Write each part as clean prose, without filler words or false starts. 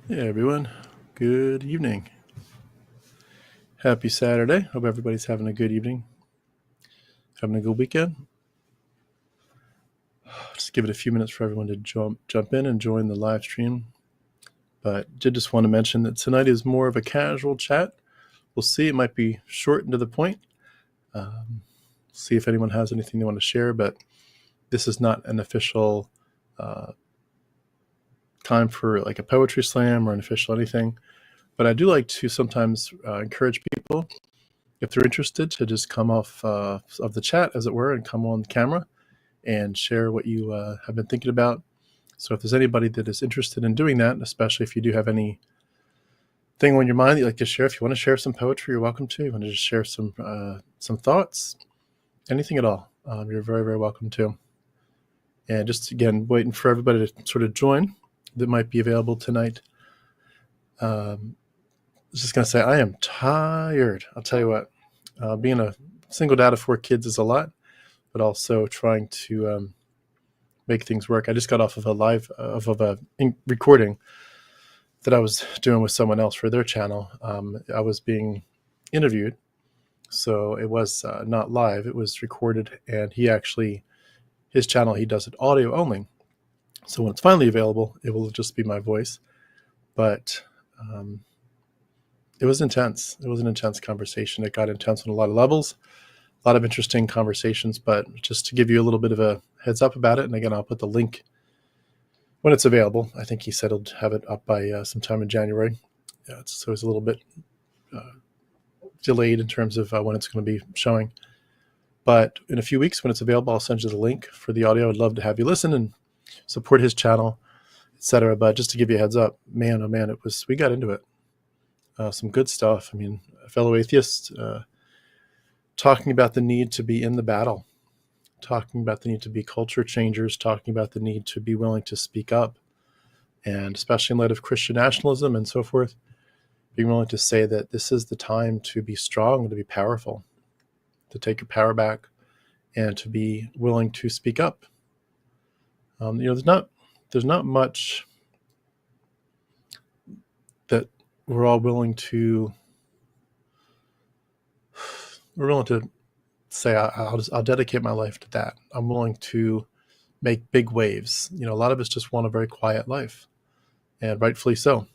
Hey everyone, good evening. Happy Saturday. Hope everybody's having a good evening, having a good weekend. Just give it a few minutes for everyone to jump in and join the live stream. But did just want to mention that tonight is more of a casual chat. We'll see. It might be short and to the point. See if anyone has anything they want to share. But this is not an official time for like a poetry slam or an official anything. But I do like to sometimes encourage people, if they're interested, to just come off of the chat, as it were, and come on camera and share what you have been thinking about. So if there's anybody that is interested in doing that, especially if you do have any thing on your mind that you'd like to share, if you want to share some poetry, you're welcome to. You want to just share some thoughts, anything at all, you're very, very welcome to. And just, again, waiting for everybody to sort of join that might be available tonight. I was just going to say, I am tired. I'll tell you what, being a single dad of 4 kids is a lot, but also trying to make things work. I just got off of a recording that I was doing with someone else for their channel. I was being interviewed, so it was not live. It was recorded, and his channel, he does it audio only. So when it's finally available, it will just be my voice. But it was intense. It was an intense conversation. It got intense on a lot of levels, a lot of interesting conversations. But just to give you a little bit of a heads up about it, and again, I'll put the link when it's available. I think he said he'll have it up by sometime in January. So it's a little bit delayed in terms of when it's going to be showing. But in a few weeks, when it's available, I'll send you the link for the audio. I'd love to have you listen and support his channel, etc. But just to give you a heads up, man, oh man, we got into it. Some good stuff. I mean, a fellow atheist talking about the need to be in the battle, talking about the need to be culture changers, talking about the need to be willing to speak up, and especially in light of Christian nationalism and so forth, being willing to say that this is the time to be strong and to be powerful, to take your power back, and to be willing to speak up. There's not much that we're all willing to say, I'll dedicate my life to that. I'm willing to make big waves. A lot of us just want a very quiet life, and rightfully so.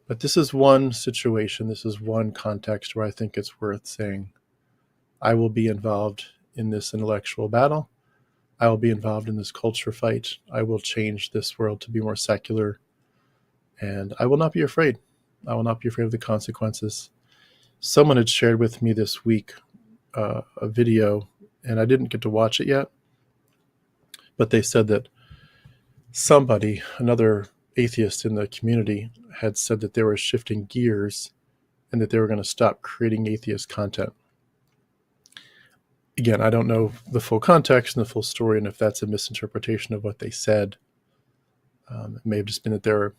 But this is one situation, this is one context where I think it's worth saying, I will be involved in this intellectual battle. I will be involved in this culture fight. I will change this world to be more secular, and I will not be afraid. I will not be afraid of the consequences. Someone had shared with me this week a video, and I didn't get to watch it yet, but they said that another atheist in the community, had said that they were shifting gears and that they were going to stop creating atheist content. Again, I don't know the full context and the full story, and if that's a misinterpretation of what they said. It may have just been that they're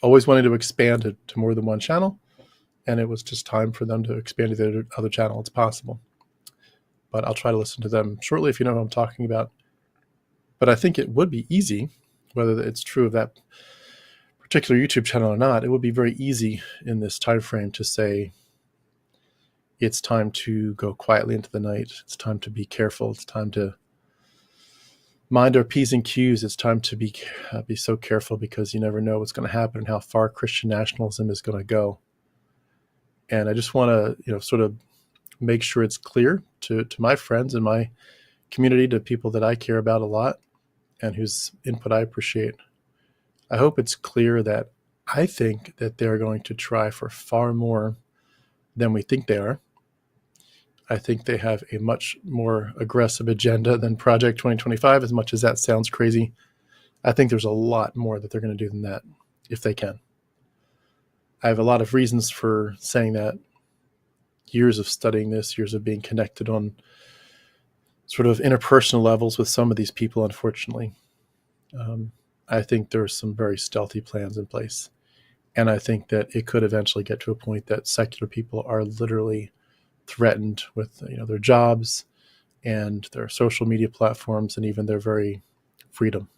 always wanting to expand to more than one channel, and it was just time for them to expand to the other channel. It's possible. But I'll try to listen to them shortly if you know what I'm talking about. But I think it would be easy, whether it's true of that particular YouTube channel or not, it would be very easy in this time frame to say, it's time to go quietly into the night. It's time to be careful. It's time to mind our P's and Q's. It's time to be so careful, because you never know what's going to happen and how far Christian nationalism is going to go. And I just want to, sort of make sure it's clear to my friends and my community, to people that I care about a lot and whose input I appreciate. I hope it's clear that I think that they're going to try for far more than we think they are. I think they have a much more aggressive agenda than Project 2025, as much as that sounds crazy. I think there's a lot more that they're going to do than that, if they can. I have a lot of reasons for saying that. Years of studying this, years of being connected on sort of interpersonal levels with some of these people, unfortunately. I think there's some very stealthy plans in place. And I think that it could eventually get to a point that secular people are literally threatened with their jobs and their social media platforms and even their very freedom.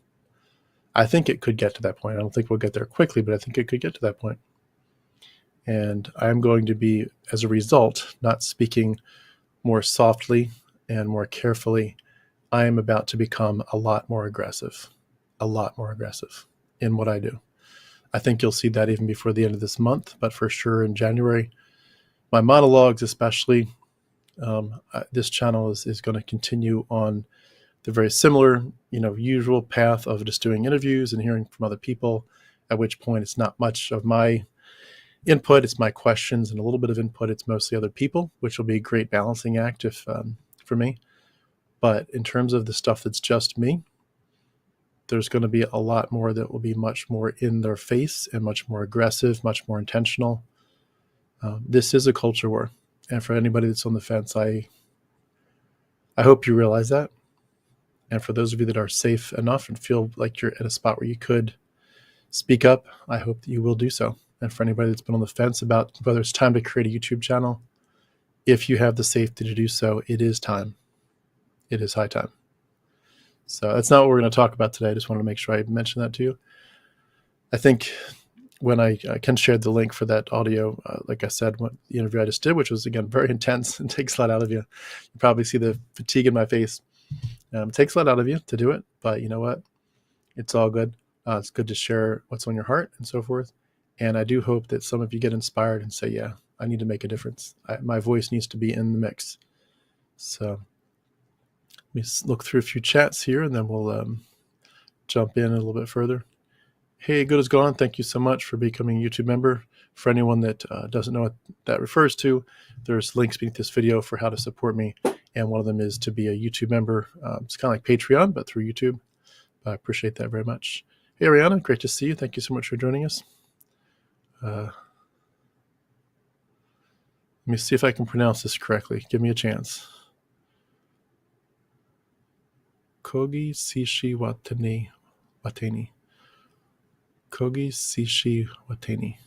I think it could get to that point. I don't think we'll get there quickly, but I think it could get to that point. And I'm going to be, as a result, not speaking more softly and more carefully. I am about to become a lot more aggressive in what I do. I think you'll see that even before the end of this month, but for sure in January. My monologues especially, this channel is going to continue on the very similar, usual path of just doing interviews and hearing from other people, at which point it's not much of my input, it's my questions, and a little bit of input, it's mostly other people, which will be a great balancing act for me. But in terms of the stuff that's just me, there's going to be a lot more that will be much more in their face and much more aggressive, much more intentional. This is a culture war. And for anybody that's on the fence, I hope you realize that. And for those of you that are safe enough and feel like you're at a spot where you could speak up, I hope that you will do so. And for anybody that's been on the fence about whether it's time to create a YouTube channel, if you have the safety to do so, it is time. It is high time. So that's not what we're going to talk about today. I just wanted to make sure I mentioned that to you. I think when I can share the link for that audio, like I said, what the interview I just did, which was, again, very intense and takes a lot out of you. You probably see the fatigue in my face. It takes a lot out of you to do it, but you know what? It's all good. It's good to share what's on your heart and so forth. And I do hope that some of you get inspired and say, yeah, I need to make a difference. My voice needs to be in the mix. So let me look through a few chats here, and then we'll jump in a little bit further. Hey, good as gone. Thank you so much for becoming a YouTube member. For anyone that doesn't know what that refers to, there's links beneath this video for how to support me. And one of them is to be a YouTube member. It's kind of like Patreon, but through YouTube. I appreciate that very much. Hey, Ariana, great to see you. Thank you so much for joining us. Let me see if I can pronounce this correctly. Give me a chance. Kogi Sishi Watani. Kogi Sishi Watani.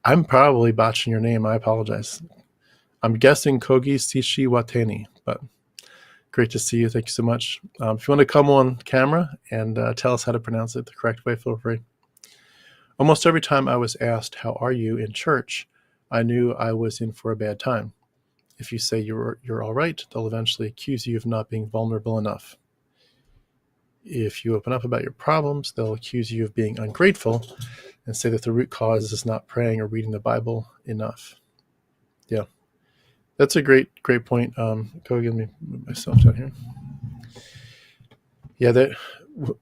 I'm probably botching your name. I apologize. I'm guessing Kogi Sishi Watani, but great to see you. Thank you so much. If you want to come on camera and tell us how to pronounce it the correct way, feel free. Almost every time I was asked, how are you in church, I knew I was in for a bad time. If you say you're all right, they'll eventually accuse you of not being vulnerable enough. If you open up about your problems, they'll accuse you of being ungrateful and say that the root cause is not praying or reading the Bible enough. Yeah, that's a great point. Go get me myself down here. Yeah,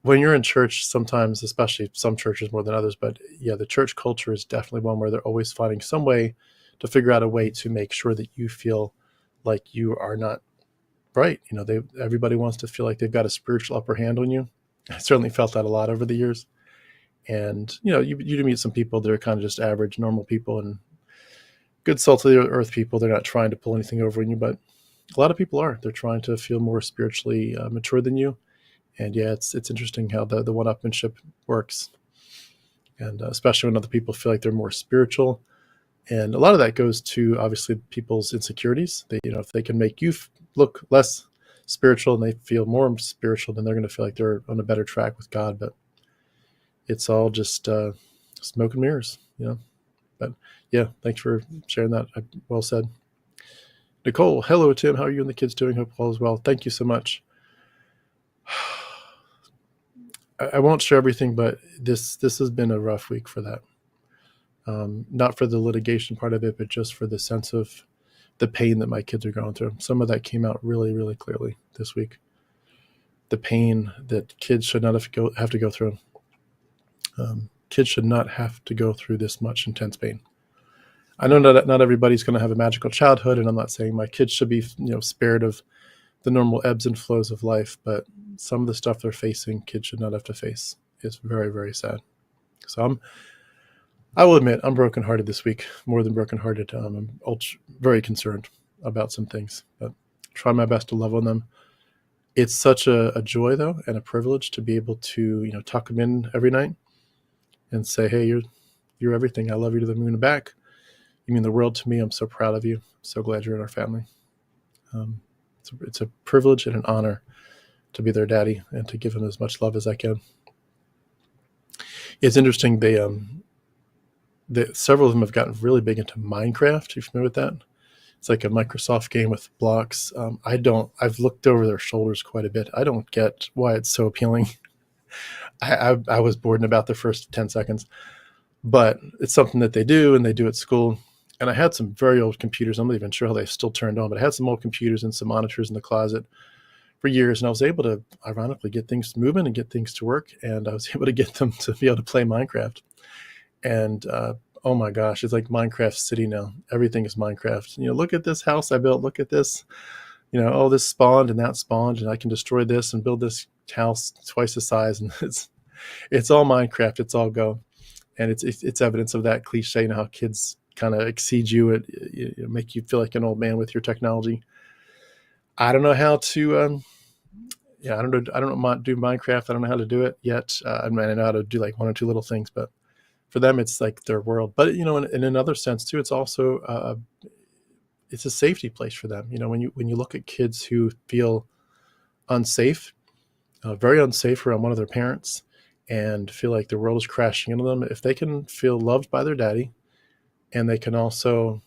when you're in church, sometimes, especially some churches more than others, but yeah, the church culture is definitely one where they're always finding some way to figure out a way to make sure that you feel like you are not right. Everybody wants to feel like they've got a spiritual upper hand on you. I certainly felt that a lot over the years. And, you meet some people that are kind of just average, normal people and good salt of the earth people. They're not trying to pull anything over on you, but a lot of people are. They're trying to feel more spiritually mature than you. And yeah, it's interesting how the one-upmanship works. And especially when other people feel like they're more spiritual. And a lot of that goes to, obviously, people's insecurities. If they can make you look less spiritual and they feel more spiritual, then they're going to feel like they're on a better track with God. But it's all just smoke and mirrors, But yeah, thanks for sharing that. Well said. Nicole, hello, Tim. How are you and the kids doing? Hope all is well. Thank you so much. I won't share everything, but this has been a rough week for that. Not for the litigation part of it, but just for the sense of the pain that my kids are going through. Some of that came out really, really clearly this week. The pain that kids should not have to go through. Kids should not have to go through this much intense pain. I know not everybody's going to have a magical childhood, and I'm not saying my kids should be, spared of the normal ebbs and flows of life, but some of the stuff they're facing, kids should not have to face. It's very, very sad. So I will admit, I'm brokenhearted this week, more than brokenhearted. I'm very concerned about some things, but try my best to love on them. It's such a joy, though, and a privilege to be able to, tuck them in every night and say, hey, you're everything. I love you to the moon and back. You mean the world to me. I'm so proud of you. I'm so glad you're in our family. It's a privilege and an honor to be their daddy and to give them as much love as I can. It's interesting. Several of them have gotten really big into Minecraft. Are you familiar with that? It's like a Microsoft game with blocks. I've looked over their shoulders quite a bit. I don't get why it's so appealing. I was bored in about the first 10 seconds, but it's something that they do, and they do at school. And I had some very old computers. I'm not even sure how they still turned on, but I had some old computers and some monitors in the closet for years, and I was able to ironically get things moving and get things to work. And I was able to get them to be able to play Minecraft. And oh my gosh, it's like Minecraft City now. Everything is Minecraft. Look at this house I built. Look at this. Oh, this spawned and that spawned, and I can destroy this and build this house twice the size. And it's all Minecraft. It's all Go, and it's evidence of that cliche. How kids kind of exceed you, make you feel like an old man with your technology. I don't know how to. I don't know. I don't know do Minecraft. I don't know how to do it yet. I know how to do like one or two little things, but for them, it's like their world. But in another sense too, it's also it's a safety place for them. When you look at kids who feel unsafe, very unsafe around one of their parents, and feel like the world is crashing into them, if they can feel loved by their daddy, and they can also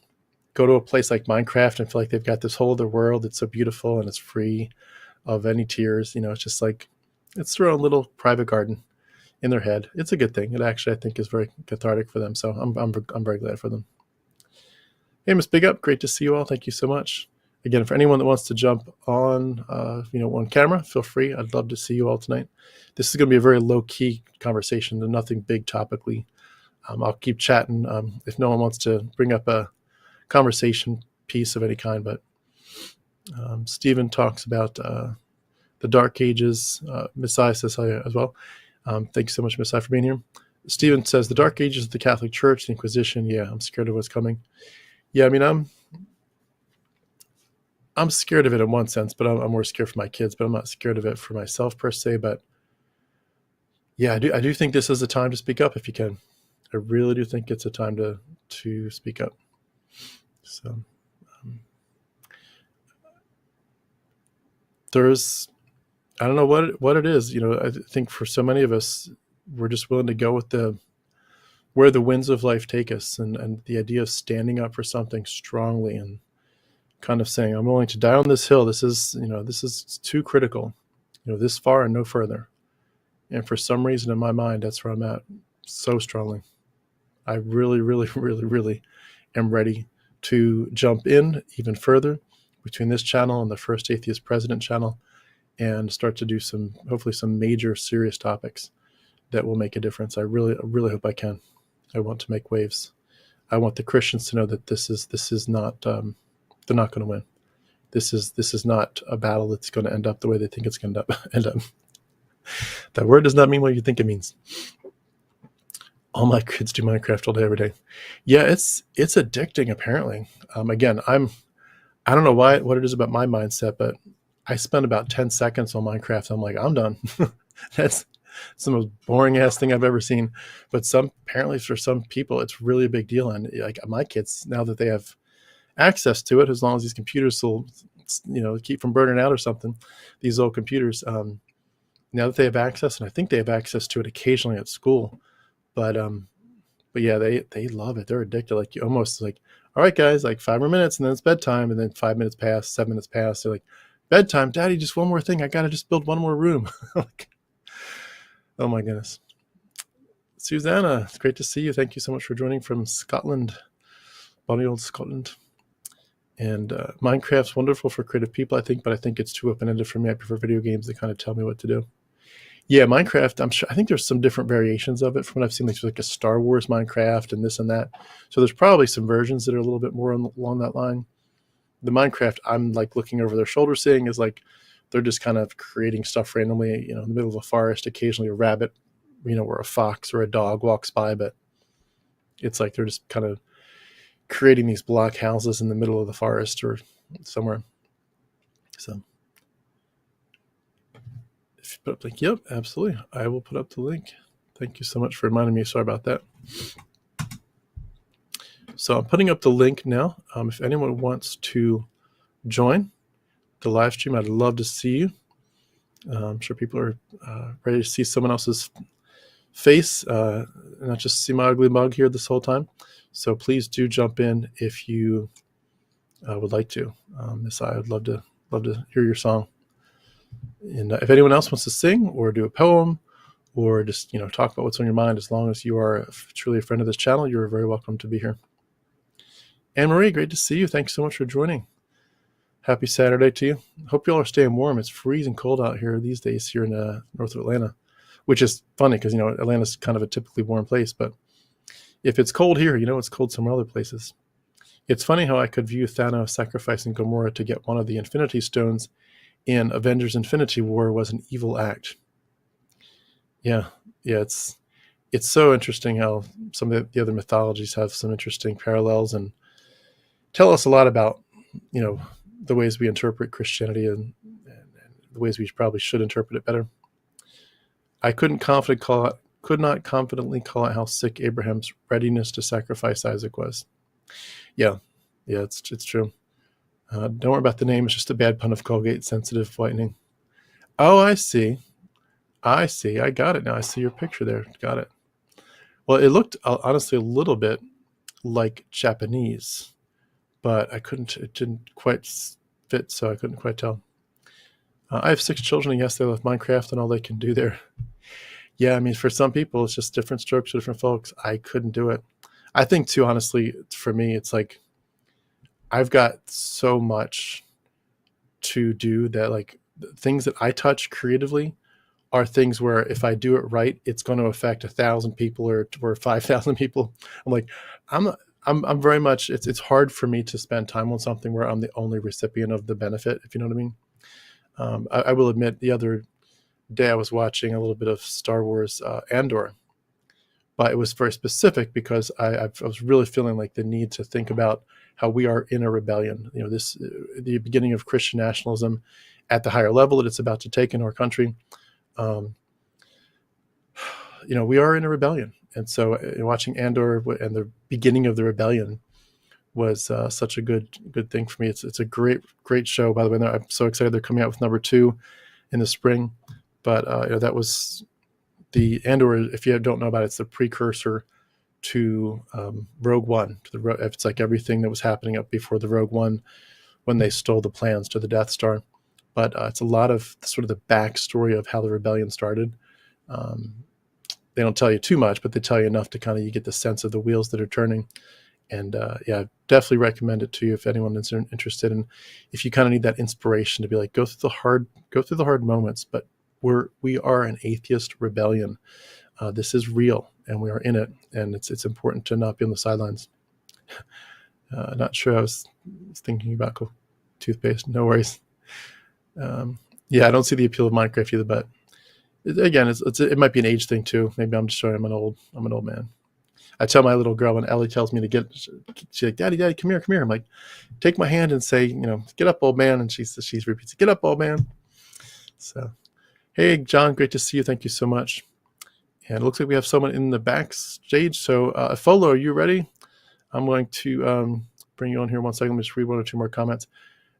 go to a place like Minecraft and feel like they've got this whole other world. It's so beautiful and it's free of any tears. It's just like it's their own little private garden in their head. It's a good thing. It actually, I think, is very cathartic for them. So I'm very glad for them. Hey, Miss Big Up, great to see you all. Thank you so much. Again, for anyone that wants to jump on, on camera, feel free. I'd love to see you all tonight. This is going to be a very low-key conversation, and nothing big topically. I'll keep chatting if no one wants to bring up a conversation piece of any kind. But Stephen talks about the Dark Ages. Messiah says hi as well. Thank you so much, Messiah, for being here. Stephen says the Dark Ages of the Catholic Church, the Inquisition. Yeah, I'm scared of what's coming. Yeah, I mean, I'm scared of it in one sense, but I'm more scared for my kids. But I'm not scared of it for myself per se. But yeah, I do think this is a time to speak up if you can. I really do think it's a time to speak up. So I don't know what it is. I think for so many of us, we're just willing to go with where the winds of life take us, and the idea of standing up for something strongly and kind of saying, I'm willing to die on this hill. This is too critical, this far and no further. And for some reason in my mind, that's where I'm at so strongly. I really, really, really, really am ready to jump in even further between this channel and the First Atheist President channel and start to do hopefully some major serious topics that will make a difference. I really hope I can. I want to make waves. I want the Christians to know that this is not, they're not going to win. This is not a battle that's going to end up the way they think it's going to end up. That word does not mean what you think it means. All my kids do Minecraft all day, every day. Yeah, it's addicting, apparently. Again, I don't know what it is about my mindset, but I spend about 10 seconds on Minecraft. I'm like, I'm done. That's the most boring ass thing I've ever seen. But apparently for some people, it's really a big deal. And like my kids, now that they have access to it, as long as these computers will, keep from burning out or something, these old computers, now that they have access, and I think they have access to it occasionally at school, but yeah, they love it. They're addicted. Like you almost like, all right, guys, like 5 more minutes and then it's bedtime. And then 5 minutes pass, 7 minutes pass. They're like, bedtime, Daddy, just one more thing. I got to just build one more room. Like, oh my goodness. Susanna, it's great to see you. Thank you so much for joining from Scotland, bonny old Scotland. And Minecraft's wonderful for creative people, I think, but I think it's too open-ended for me. I prefer video games that kind of tell me what to do. Yeah, Minecraft, I think there's some different variations of it from what I've seen. Like a Star Wars Minecraft and this and that. So there's probably some versions that are a little bit more along that line. The Minecraft, I'm like looking over their shoulder seeing is like they're just kind of creating stuff randomly, in the middle of a forest. Occasionally a rabbit, or a fox or a dog walks by, but it's like they're just kind of creating these block houses in the middle of the forest or somewhere. So if you put up the link, yep, absolutely. I will put up the link. Thank you so much for reminding me. Sorry about that. So I'm putting up the link now. If anyone wants to join the live stream, I'd love to see you. I'm sure people are ready to see someone else's face, not just see my ugly mug here this whole time. So please do jump in if you would like to. Miss I would love to hear your song. And if anyone else wants to sing or do a poem or just talk about what's on your mind, as long as you are truly a friend of this channel, you're very welcome to be here. Anne Marie, great to see you. Thanks so much for joining. Happy Saturday to you. Hope you all are staying warm. It's freezing cold out here these days here in north of Atlanta, which is funny because Atlanta's kind of a typically warm place, but if it's cold here, it's cold somewhere other places. It's funny how I could view Thanos sacrificing Gamora to get one of the Infinity Stones in Avengers Infinity War was an evil act. Yeah, it's so interesting how some of the other mythologies have some interesting parallels and tell us a lot about, the ways we interpret Christianity and the ways we probably should interpret it better. I could not confidently call out how sick Abraham's readiness to sacrifice Isaac was. Yeah, it's true. Don't worry about the name. It's just a bad pun of Colgate Sensitive Whitening. Oh, I see. I got it now. I see your picture there. Got it. Well, it looked honestly a little bit like Japanese, but it didn't quite fit, so I couldn't quite tell. I have 6 children, and yes, they love Minecraft and all they can do there. Yeah, I mean, for some people, it's just different strokes for different folks. I couldn't do it. I think, too, honestly, for me, it's like I've got so much to do that, like, things that I touch creatively are things where if I do it right, it's going to affect 1,000 people or 5,000 people. I'm like, I'm very much, it's hard for me to spend time on something where I'm the only recipient of the benefit, if you know what I mean. I will admit the other day I was watching a little bit of Star Wars Andor, but it was very specific because I was really feeling like the need to think about how we are in a rebellion. The beginning of Christian nationalism at the higher level that it's about to take in our country. We are in a rebellion. And so watching Andor and the beginning of the rebellion was such a good thing for me. It's a great show, by the way. I'm so excited they're coming out with number 2 in the spring. But that was the Andor. If you don't know about it, it's the precursor to Rogue One. It's like everything that was happening up before the Rogue One when they stole the plans to the Death Star. But it's a lot of sort of the backstory of how the rebellion started. They don't tell you too much, but they tell you enough to you get the sense of the wheels that are turning. And definitely recommend it to you if anyone is interested. And if you kind of need that inspiration to be like, go through the hard moments, but we are an atheist rebellion. This is real, and we are in it, and it's important to not be on the sidelines. Not sure. I was thinking about toothpaste. No worries. I don't see the appeal of Minecraft either, but again, it might be an age thing too. Maybe I'm just showing I'm an old man. I tell my little girl when Ellie tells me to get, she's like, Daddy, come here. I'm like, take my hand and say, get up, old man. And she repeats, get up, old man. So, hey, John, great to see you. Thank you so much. And it looks like we have someone in the backstage. So, Folo, are you ready? I'm going to bring you on here 1 second. Let me just read 1 or 2 more comments.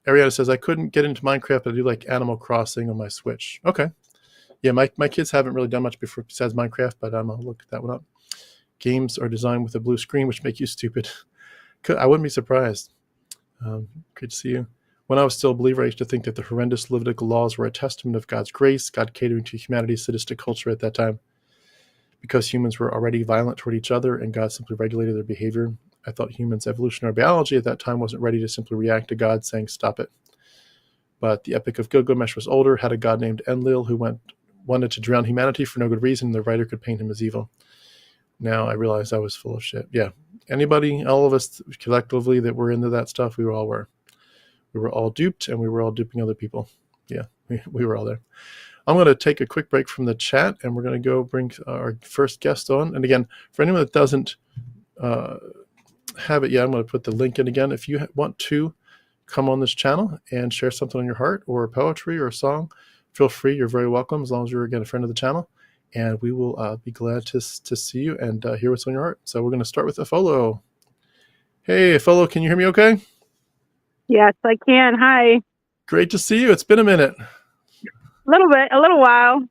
Ariana says, I couldn't get into Minecraft, but I do like Animal Crossing on my Switch. Okay. Yeah, my kids haven't really done much besides Minecraft, but I'll look that one up. Games are designed with a blue screen, which make you stupid. I wouldn't be surprised. Great to see you. When I was still a believer, I used to think that the horrendous Levitical laws were a testament of God's grace, God catering to humanity's sadistic culture at that time. Because humans were already violent toward each other and God simply regulated their behavior, I thought humans' evolutionary biology at that time wasn't ready to simply react to God saying, stop it. But the Epic of Gilgamesh was older, had a god named Enlil who wanted to drown humanity for no good reason, and the writer could paint him as evil. Now I realized I was full of shit. Yeah. Anybody, all of us collectively that were into that stuff, we all were. We were all duped, and we were all duping other people. Yeah, we were all there. I'm going to take a quick break from the chat, and we're going to go bring our first guest on. And again, for anyone that doesn't have it yet, I'm going to put the link in again. If you want to come on this channel and share something on your heart or poetry or a song, feel free. You're very welcome as long as you're, again, a friend of the channel. And we will be glad to see you and hear what's on your heart. So we're going to start with Afolo. Hey, Afolo, can you hear me okay? Yes, I can. Hi. Great to see you. It's been a minute. A little while.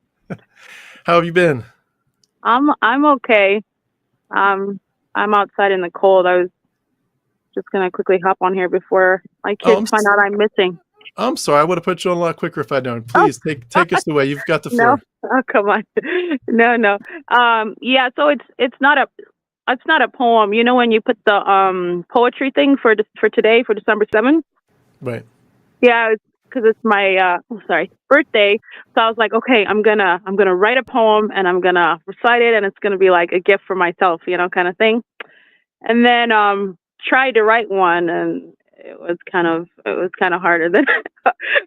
How have you been? I'm okay. Um, I'm outside in the cold. I was just gonna quickly hop on here before my Oh, kids find out I'm missing. I'm sorry. I would have put you on a lot quicker if I'd known. Oh, Please take us away. You've got the no. floor. Oh, come on. No. Yeah. So it's not a poem. You know when you put the poetry thing for today for December 7th? Right. Yeah, because it's my birthday. So I was like, okay, I'm gonna write a poem and I'm gonna recite it and it's gonna be like a gift for myself, kind of thing. And then tried to write one and it was kind of harder than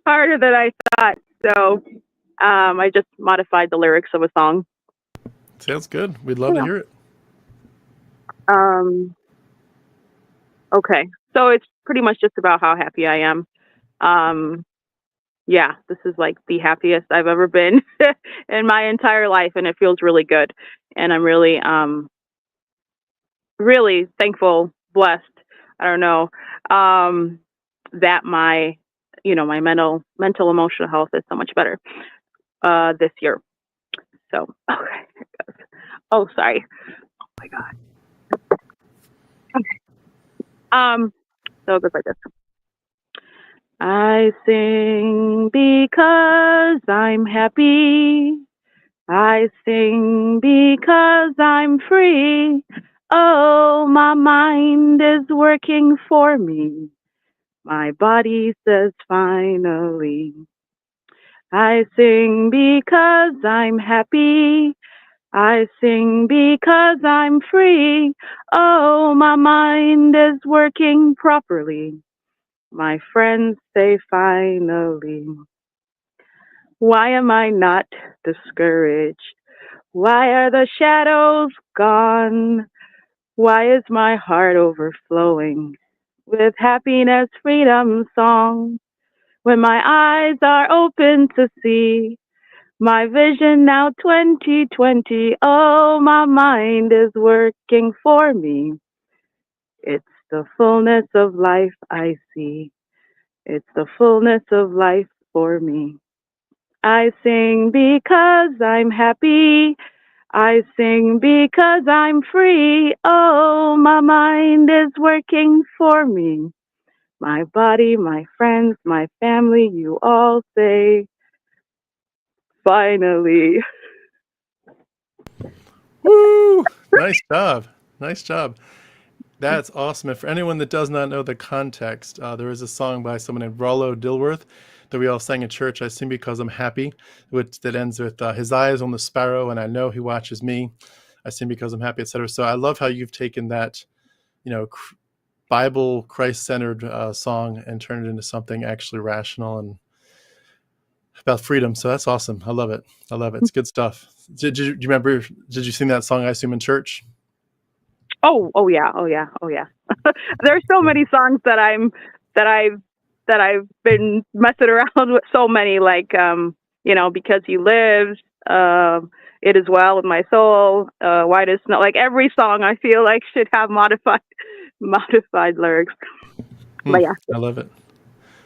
harder than I thought. So I just modified the lyrics of a song. Sounds good. We'd love to Yeah. hear it. Um, okay, so it's pretty much just about how happy I am. Um, yeah, this is like the happiest I've ever been in my entire life, and it feels really good. And I'm really, really thankful, blessed. I don't know that my mental, emotional health is so much better this year. So, okay. Oh, sorry. Oh my God. Okay. So it goes like this. I sing because I'm happy. I sing because I'm free. Oh, my mind is working for me. My body says finally. I sing because I'm happy. I sing because I'm free. Oh, my mind is working properly. My friends say finally. Why am I not discouraged? Why are the shadows gone? Why is my heart overflowing with happiness, freedom song? When my eyes are open to see my vision now 2020, oh, my mind is working for me. It's the fullness of life I see. It's the fullness of life for me. I sing because I'm happy. I sing because I'm free. Oh, my mind is working for me. My body, my friends, my family, you all say, finally. Woo! Nice job. Nice job. That's awesome. And for anyone that does not know the context, there is a song by someone named Rollo Dilworth that we all sang in church. I sing because I'm happy, which that ends with his eye is on the sparrow, and I know he watches me. I sing because I'm happy, etc. So I love how you've taken that, Bible Christ-centered song and turned it into something actually rational and about freedom. So that's awesome. I love it. I love it. It's good stuff. Do you remember? Did you sing that song? I assume in church. Oh yeah, oh yeah, oh yeah. There's so Yeah. many songs that I've that I've been messing around with. So many, like because he lives, it is well with my soul. Why does snow? Like every song, I feel like should have modified lyrics. But yeah, I love it.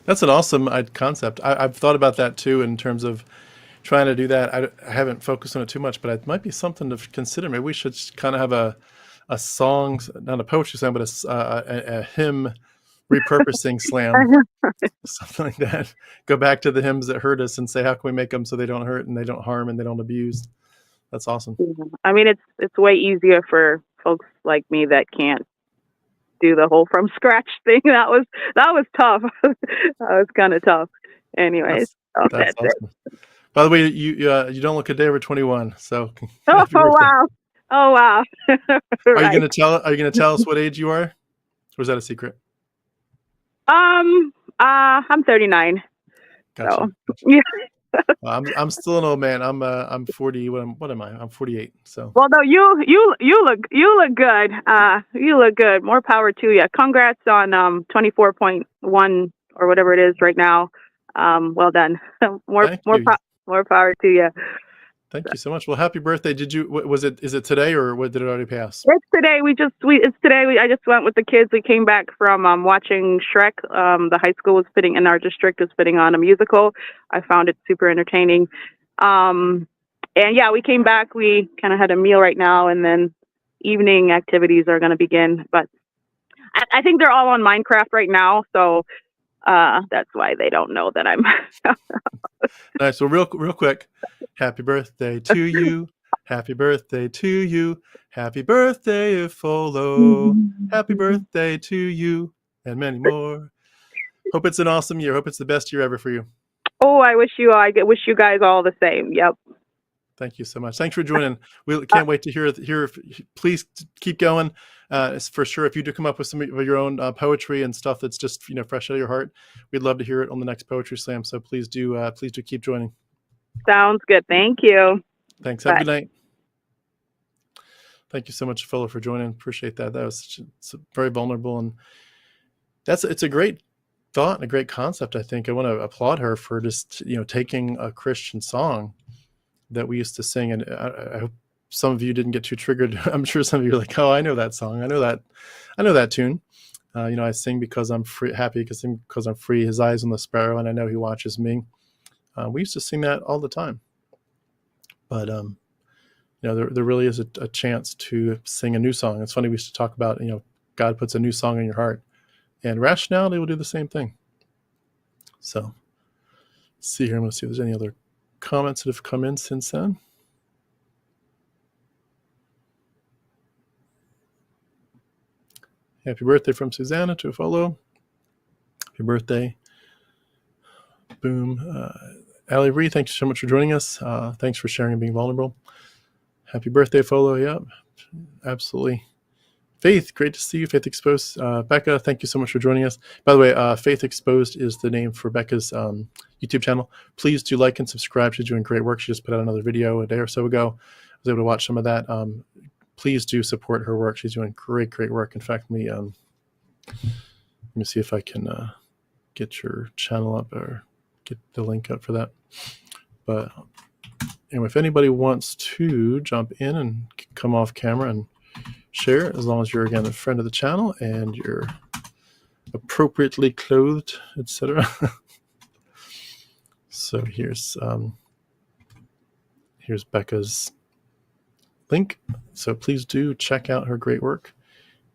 That's an awesome concept. I've thought about that too in terms of trying to do that. I haven't focused on it too much, but it might be something to consider. Maybe we should kind of have a song, not a poetry slam, but a hymn repurposing slam, something like that. Go back to the hymns that hurt us and say, how can we make them so they don't hurt and they don't harm and they don't abuse? That's awesome. I mean it's way easier for folks like me that can't do the whole from scratch thing. That was tough. That was kind of tough. Anyways, That's oh, that's that's it. awesome. By the way, you don't look a day over 21, so Oh happy birthday. wow. Oh wow. Are you Right. gonna tell? Are you gonna tell us what age you are, or is that a secret? I'm 39. Gotcha. So yeah. I'm still an old man. I'm 40. What am I? I'm 48. So Well, no, you look good. You look good. More power to you. Congrats on 24.1 or whatever it is right now. Well done. more thank more you. po- more power to you. Thank you so much. Well, happy birthday. Did you? Was it? Is it today or what? Did it already pass? It's today. It's today. I just went with the kids. We came back from watching Shrek. The high school was in our district was putting on a musical. I found it super entertaining. Um, And yeah, we came back. We kind of had a meal right now, and then evening activities are going to begin. But I think they're all on Minecraft right now, so that's why they don't know that I'm. Nice. So real quick, happy birthday to you. Happy birthday to you. Happy birthday, Follow. Happy birthday to you, and many more. Hope it's an awesome year. Hope it's the best year ever for you. Oh, I wish you guys all the same. Yep. Thank you so much. Thanks for joining. We can't wait to hear. Please keep going. For sure, if you do come up with some of your own poetry and stuff that's just fresh out of your heart, we'd love to hear it on the next Poetry Slam. So please do keep joining. Sounds good. Thank you. Thanks. Have a good night. Thank you so much, Philo, for joining. Appreciate that. That was it's very vulnerable, and it's a great thought and a great concept. I think I want to applaud her for just taking a Christian song that we used to sing, and I hope some of you didn't get too triggered. I'm sure some of you are like, "Oh, I know that song. I know that tune." I sing because I'm free, happy because I'm free. His eyes on the sparrow, and I know he watches me. We used to sing that all the time, but there really is a chance to sing a new song. It's funny, we used to talk about God puts a new song in your heart, and rationality will do the same thing. So, let's see here. I'm going to see if there's any other comments that have come in since then. Happy birthday from Susanna to Follow. Happy birthday. Boom. Allie Ree, thanks so much for joining us. Thanks for sharing and being vulnerable. Happy birthday, Follow. Yep, absolutely. Faith, great to see you. Faith Exposed. Becca, thank you so much for joining us. By the way, Faith Exposed is the name for Becca's YouTube channel. Please do like and subscribe. She's doing great work. She just put out another video a day or so ago. I was able to watch some of that. Please do support her work. She's doing great work. In fact, let me see if I can get your channel up or get the link up for that. But anyway, if anybody wants to jump in and come off camera and share, as long as you're again a friend of the channel and you're appropriately clothed, etc. So here's Becca's link. So please do check out her great work.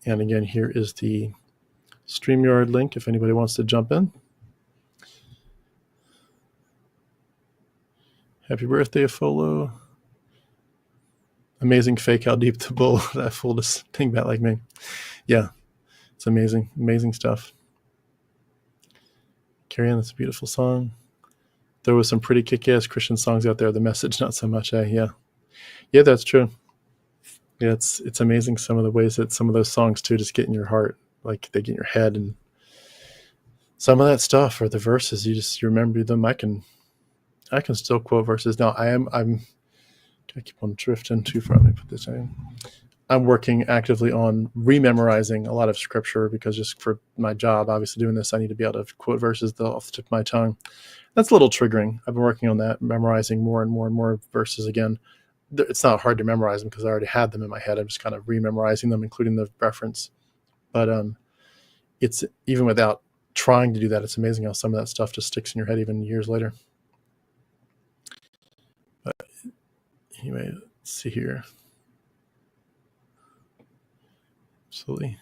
And again, here is the StreamYard link if anybody wants to jump in. Happy birthday, Follow. Amazing fake how deep the bull. That fool just think that like me. Yeah, it's amazing stuff. Carrie Ann, that's a beautiful song. There was some pretty kick-ass Christian songs out there. The message, not so much. Yeah, that's true. Yeah, it's amazing some of the ways that some of those songs too just get in your heart, like they get in your head, and some of that stuff or the verses you remember them. I can still quote verses now. I keep on drifting too far. Let me put this in. I'm working actively on rememorizing a lot of scripture because just for my job, obviously doing this, I need to be able to quote verses off the tip of my tongue. That's a little triggering. I've been working on that, memorizing more and more verses again. It's not hard to memorize them because I already had them in my head. I'm just kind of rememorizing them, including the reference. But it's even without trying to do that, it's amazing how some of that stuff just sticks in your head even years later. But anyway, let's see here. Absolutely.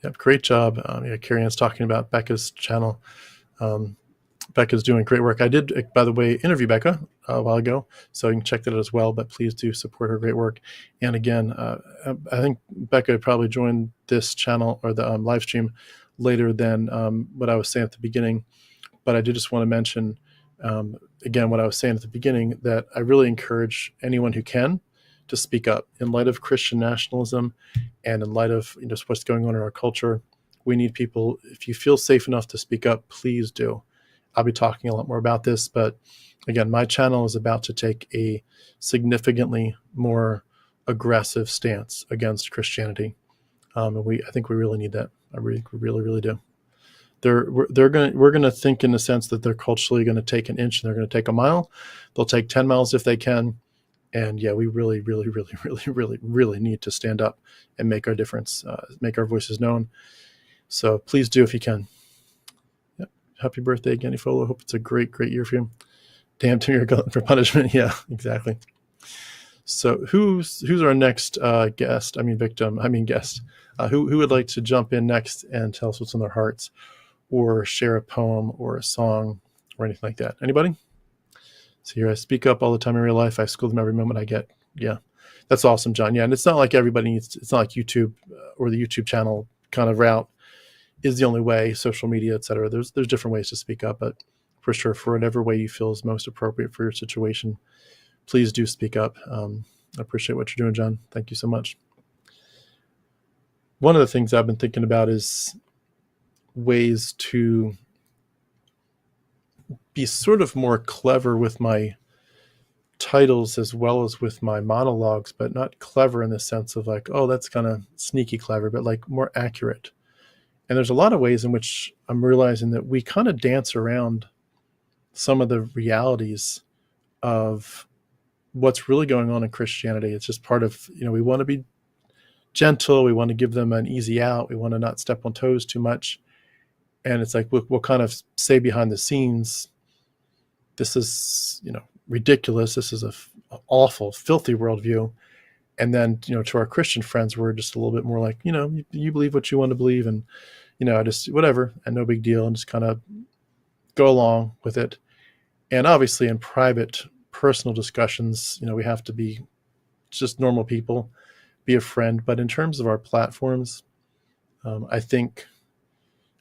Yep, great job. Carrie Ann's talking about Becca's channel. Becca's doing great work. I did, by the way, interview Becca a while ago, so you can check that out as well, but please do support her great work. And again, I think Becca probably joined this channel or the live stream later than what I was saying at the beginning, but I did just want to mention, again, what I was saying at the beginning, that I really encourage anyone who can to speak up in light of Christian nationalism and in light of just what's going on in our culture. We need people. If you feel safe enough to speak up, please do. I'll be talking a lot more about this, but again, my channel is about to take a significantly more aggressive stance against Christianity. And I think we really need that. We really do. We're going to think in the sense that they're culturally going to take an inch and they're going to take a mile. They'll take 10 miles if they can. And yeah, we really need to stand up and make our difference, make our voices known. So please do if you can. Yep. Happy birthday again, Ifola. Hope it's a great year for you. Damn to your glutton for punishment. Yeah, exactly. So who's our next guest? Who would like to jump in next and tell us what's on their hearts, or share a poem or a song or anything like that? Anybody? So here, I speak up all the time in real life. I school them every moment I get. Yeah, that's awesome, John. Yeah, and it's not like everybody needs. It's not like YouTube or the YouTube channel kind of route is the only way. Social media, etc. There's different ways to speak up, but for sure, for whatever way you feel is most appropriate for your situation, please do speak up. I appreciate what you're doing, John. Thank you so much. One of the things I've been thinking about is ways to be sort of more clever with my titles as well as with my monologues, but not clever in the sense of like, oh, that's kind of sneaky clever, but like more accurate. And there's a lot of ways in which I'm realizing that we kind of dance around some of the realities of what's really going on in Christianity. It's just part of, we want to be gentle. We want to give them an easy out. We want to not step on toes too much. And it's like, we'll kind of say behind the scenes, this is, ridiculous. This is a awful, filthy worldview. And then, to our Christian friends, we're just a little bit more like, you believe what you want to believe, and, just whatever, and no big deal, and just kind of go along with it. And obviously in private, personal discussions, we have to be just normal people, be a friend. But in terms of our platforms, I think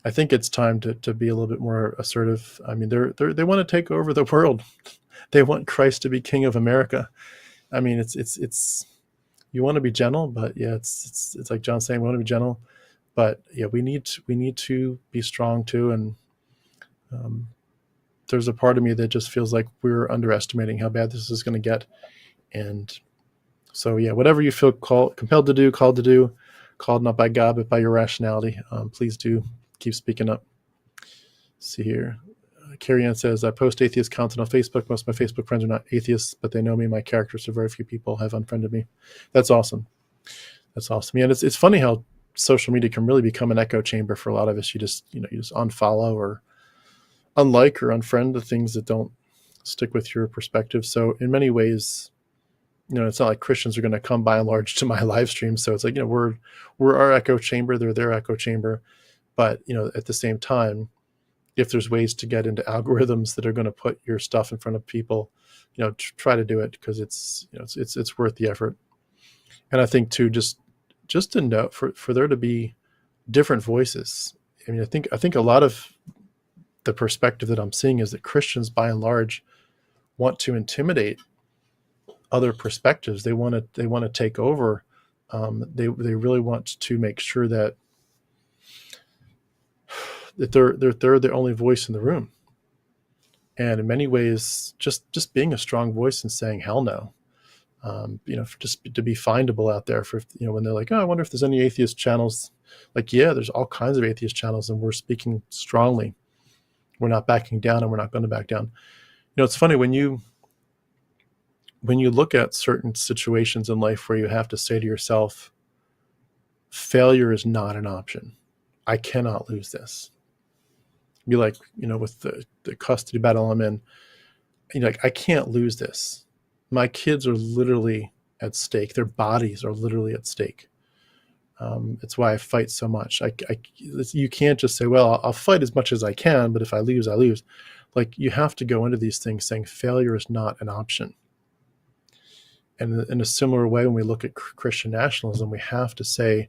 it's time to be a little bit more assertive. I mean, they want to take over the world. They want Christ to be king of America. I mean, it's you want to be gentle, but yeah, it's like John's saying, we want to be gentle, but yeah, we need to be strong too. And there's a part of me that just feels like we're underestimating how bad this is going to get. And so yeah, whatever you feel compelled to do, called to do, called not by God but by your rationality, please do keep speaking up. Let's see here. Carrie Ann says, I post atheist content on Facebook. Most of my Facebook friends are not atheists, but they know me. My character, so very few people have unfriended me. That's awesome. That's awesome. Yeah, and it's funny how social media can really become an echo chamber for a lot of us. You just unfollow or unlike or unfriend the things that don't stick with your perspective. So in many ways, it's not like Christians are going to come by and large to my live stream. So it's like, we're our echo chamber. They're their echo chamber. But, at the same time, if there's ways to get into algorithms that are going to put your stuff in front of people, try to do it, because it's worth the effort. And I think too, just to know for there to be different voices. I mean, I think a lot of the perspective that I'm seeing is that Christians by and large want to intimidate other perspectives. They want to take over. They really want to make sure that they're the only voice in the room. And in many ways, just being a strong voice and saying hell no, just to be findable out there for, when they're like, oh, I wonder if there's any atheist channels. Like, yeah, there's all kinds of atheist channels, and we're speaking strongly. We're not backing down, and we're not going to back down. It's funny when you look at certain situations in life where you have to say to yourself, failure is not an option. I cannot lose this. Be like, with the custody battle I'm in, like, I can't lose this. My kids are literally at stake. Their bodies are literally at stake. It's why I fight so much. You can't just say, well, I'll fight as much as I can, but if I lose, I lose. Like, you have to go into these things saying failure is not an option. And in a similar way, when we look at Christian nationalism, we have to say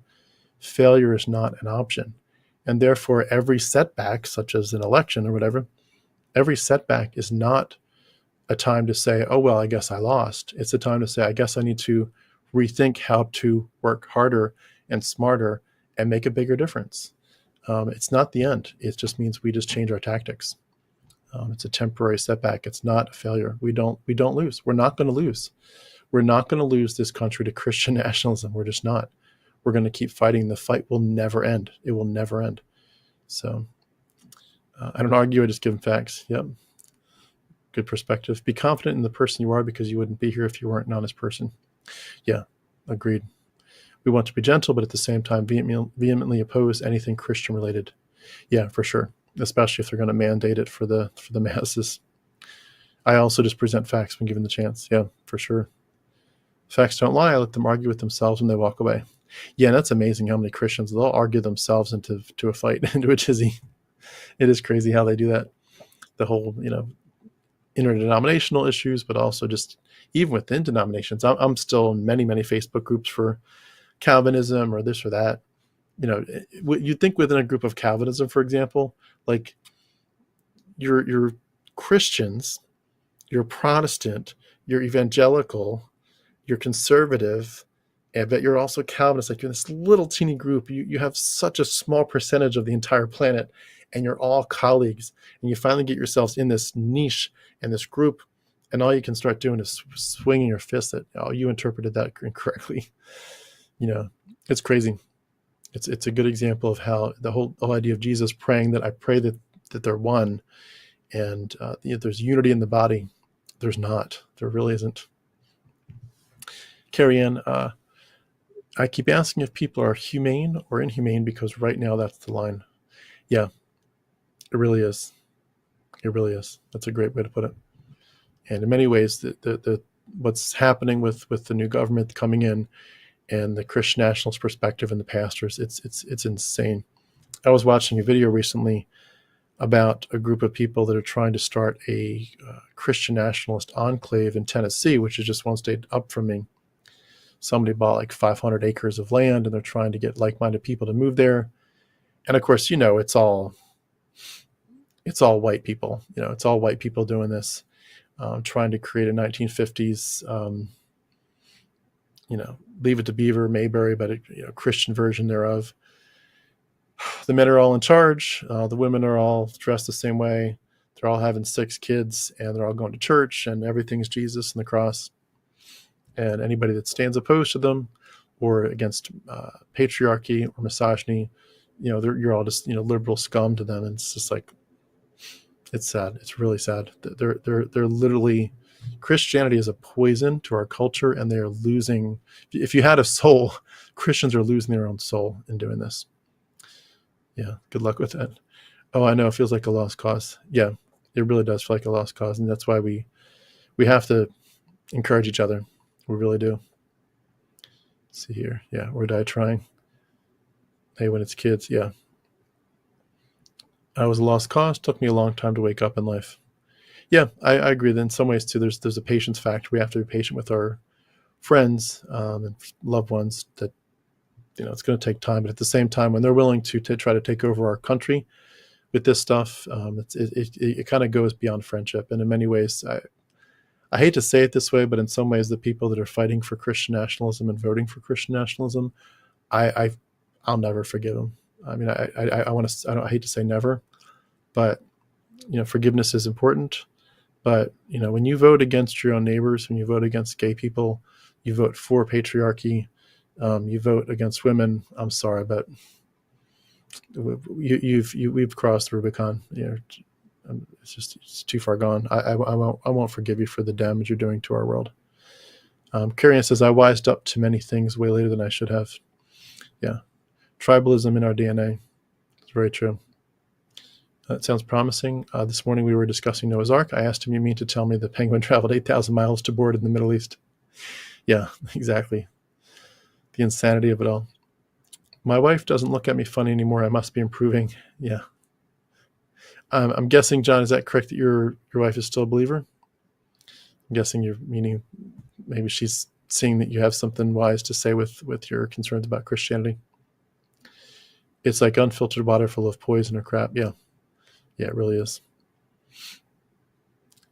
failure is not an option. And therefore, every setback, such as an election or whatever, every setback is not a time to say, oh, well, I guess I lost. It's a time to say, I guess I need to rethink how to work harder and smarter and make a bigger difference. It's not the end. It just means we just change our tactics. It's a temporary setback. It's not a failure. We don't lose. We're not going to lose. We're not going to lose this country to Christian nationalism. We're just not. We're going to keep fighting. The fight will never end. It will never end. So I don't argue. I just give them facts. Yep. Good perspective. Be confident in the person you are, because you wouldn't be here if you weren't an honest person. Yeah, agreed. We want to be gentle, but at the same time, vehemently oppose anything Christian related. Yeah, for sure. Especially if they're going to mandate it for the masses. I also just present facts when given the chance. Yeah, for sure. Facts don't lie. I let them argue with themselves when they walk away. Yeah, and that's amazing how many Christians, they'll argue themselves into a fight, into a tizzy. It is crazy how they do that. The whole, interdenominational issues, but also just even within denominations. I'm still in many, many Facebook groups for Calvinism or this or that. You'd think within a group of Calvinism, for example, like you're Christians, you're Protestant, you're evangelical, you're conservative, but you're also Calvinist. Like you're in this little teeny group. You have such a small percentage of the entire planet, and you're all colleagues. And you finally get yourselves in this niche and this group, and all you can start doing is swinging your fist at, oh, you interpreted that incorrectly. It's crazy. It's a good example of how the whole idea of Jesus praying that I pray that they're one, and there's unity in the body. There's not. There really isn't. Carrie Ann, I keep asking if people are humane or inhumane because right now that's the line. Yeah, it really is. It really is. That's a great way to put it. And in many ways, the what's happening with the new government coming in and the Christian nationalist perspective and the pastors, it's insane. I was watching a video recently about a group of people that are trying to start a Christian nationalist enclave in Tennessee, which is just one state up from me. Somebody bought like 500 acres of land, and they're trying to get like-minded people to move there. And of course, it's all white people. It's all white people doing this, trying to create a 1950s, Leave It to Beaver, Mayberry, but a Christian version thereof. The men are all in charge. The women are all dressed the same way. They're all having 6 kids, and they're all going to church, and everything's Jesus and the cross. And anybody that stands opposed to them or against patriarchy or misogyny, you're all just liberal scum to them. And it's just like, it's sad. It's really sad. They're literally, Christianity is a poison to our culture, and they are losing. If you had a soul, Christians are losing their own soul in doing this. Yeah, good luck with that. Oh, I know, it feels like a lost cause. Yeah, it really does feel like a lost cause, and that's why we have to encourage each other. We really do. Let's see here. Yeah, or die trying. Hey, when it's kids, yeah. I was a lost cause. Took me a long time to wake up in life. Yeah, I agree. That in some ways too, there's a patience factor. We have to be patient with our friends and loved ones. That it's going to take time, but at the same time, when they're willing to try to take over our country with this stuff, it kind of goes beyond friendship. And in many ways, I hate to say it this way, but in some ways, the people that are fighting for Christian nationalism and voting for Christian nationalism, I'll never forgive them. I mean, I hate to say never, but forgiveness is important. But when you vote against your own neighbors, when you vote against gay people, you vote for patriarchy, you vote against women. I'm sorry, but we've crossed the Rubicon. It's too far gone. I won't forgive you for the damage you're doing to our world. Carrie Ann says, I wised up to many things way later than I should have. Yeah. Tribalism in our DNA. It's very true. That sounds promising. This morning we were discussing Noah's Ark. I asked him, you mean to tell me the penguin traveled 8,000 miles to board in the Middle East? Yeah, exactly. The insanity of it all. My wife doesn't look at me funny anymore. I must be improving. Yeah. I'm guessing, John, is that correct that your wife is still a believer? I'm guessing you're meaning maybe she's seeing that you have something wise to say with your concerns about Christianity. It's like unfiltered water full of poison or crap. Yeah. Yeah, it really is.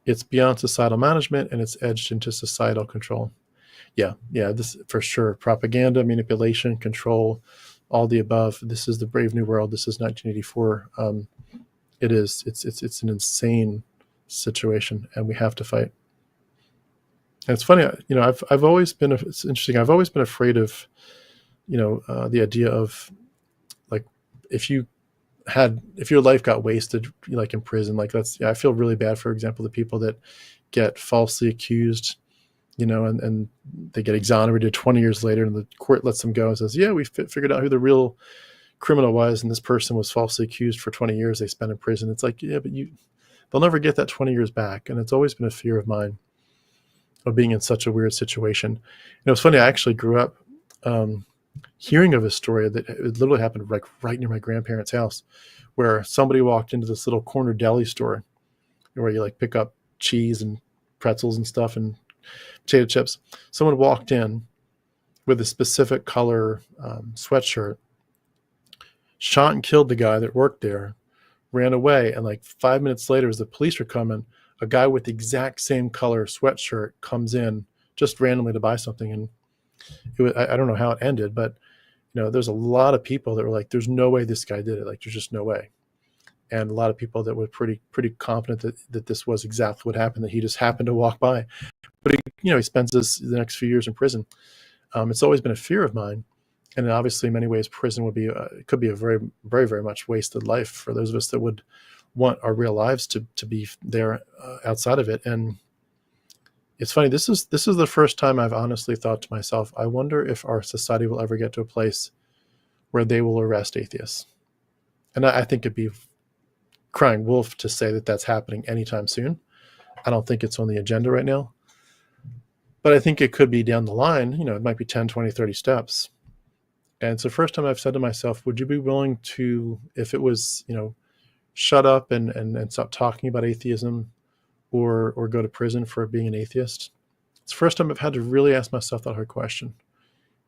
It's beyond societal management, and it's edged into societal control. Yeah, this for sure. Propaganda, manipulation, control, all the above. This is the Brave New World. This is 1984. It is. It's an insane situation, and we have to fight. And it's funny, I've always been. It's interesting. I've always been afraid of, the idea of, like, if your life got wasted, like in prison, like I feel really bad, for example, the people that get falsely accused, and they get exonerated 20 years later, and the court lets them go and says, yeah, we figured out who the real criminal was, and this person was falsely accused for 20 years they spent in prison. It's like, yeah, but they'll never get that 20 years back. And it's always been a fear of mine of being in such a weird situation. It's funny, I actually grew up hearing of a story that it literally happened like right near my grandparents' house, where somebody walked into this little corner deli store where you like pick up cheese and pretzels and stuff and potato chips. Someone walked in with a specific color sweatshirt, shot and killed the guy that worked there, ran away, and like 5 minutes later, as the police were coming, a guy with the exact same color sweatshirt comes in just randomly to buy something. And it was, I don't know how it ended, but there's a lot of people that were like, there's no way this guy did it. Like, there's just no way. And a lot of people that were pretty confident that this was exactly what happened, that he just happened to walk by. But he spends the next few years in prison. It's always been a fear of mine. And obviously in many ways, prison would be, could be a very, very, very much wasted life for those of us that would want our real lives to be there outside of it. And it's funny, this is the first time I've honestly thought to myself, I wonder if our society will ever get to a place where they will arrest atheists. And I think it'd be crying wolf to say that that's happening anytime soon. I don't think it's on the agenda right now. But I think it could be down the line. It might be 10, 20, 30 steps. And it's the first time I've said to myself, would you be willing to, if it was, shut up and stop talking about atheism, or go to prison for being an atheist? It's the first time I've had to really ask myself that hard question.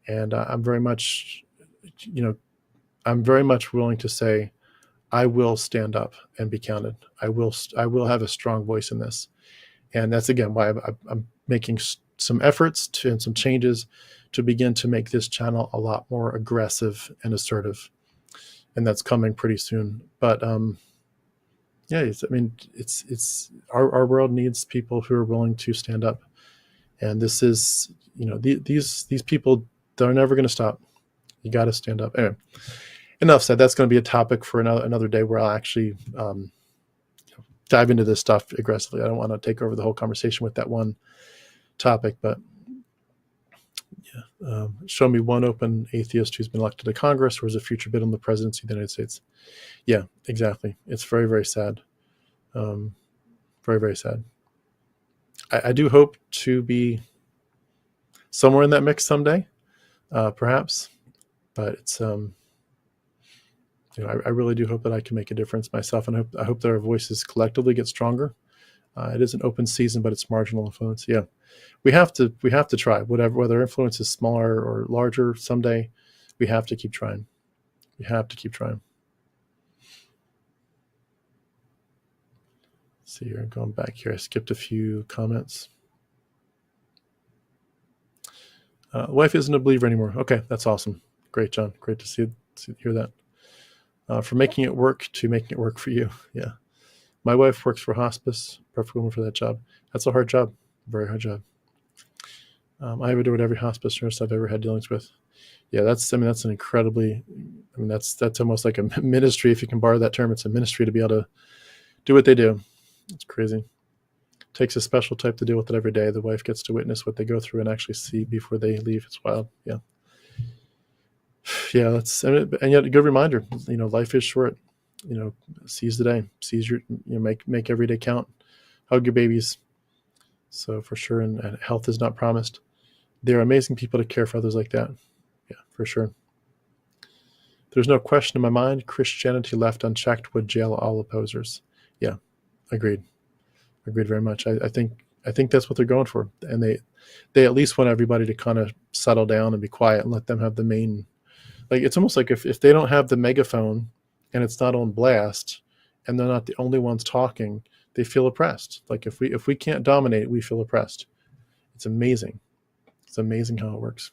And I'm very much willing to say, I will stand up and be counted. I will have a strong voice in this. And that's, again, why I'm making some efforts and some changes to begin to make this channel a lot more aggressive and assertive. And that's coming pretty soon. But it's our world needs people who are willing to stand up. And this is, these people, they're never going to stop. You got to stand up. Anyway, enough said. That's going to be a topic for another day where I'll actually dive into this stuff aggressively. I don't want to take over the whole conversation with that one topic, but show me one open atheist who's been elected to Congress or is a future bid on the presidency of the United States. Yeah, exactly. It's very, very sad. Very, very sad. I do hope to be somewhere in that mix someday, perhaps, but it's, I really do hope that I can make a difference myself, and I hope that our voices collectively get stronger. It is an open season, but it's marginal influence. Yeah, we have to try, whether influence is smaller or larger someday. We have to keep trying. We have to keep trying. Let's see here, going back here, I skipped a few comments. Wife isn't a believer anymore. Okay, that's awesome. Great, John. Great to hear that. From making it work to making it work for you. Yeah. My wife works for hospice, perfect woman for that job. That's a hard job, very hard job. I have adored every hospice nurse I've ever had dealings with. Yeah, that's an incredibly, that's almost like a ministry, if you can borrow that term. It's a ministry to be able to do what they do. It's crazy. It takes a special type to deal with it every day. The wife gets to witness what they go through and actually see before they leave. It's wild. Yeah. Yeah, and yet a good reminder, life is short. Seize the day, seize your, make every day count, hug your babies. So for sure, and health is not promised. There are amazing people to care for others like that. Yeah, for sure. There's no question in my mind, Christianity left unchecked would jail all opposers. Yeah, agreed very much. I think that's what they're going for. And they at least want everybody to kind of settle down and be quiet and let them have the main, like, it's almost like if they don't have the megaphone and it's not on blast and they're not the only ones talking, they feel oppressed. Like if we can't dominate, we feel oppressed. It's amazing. It's amazing how it works.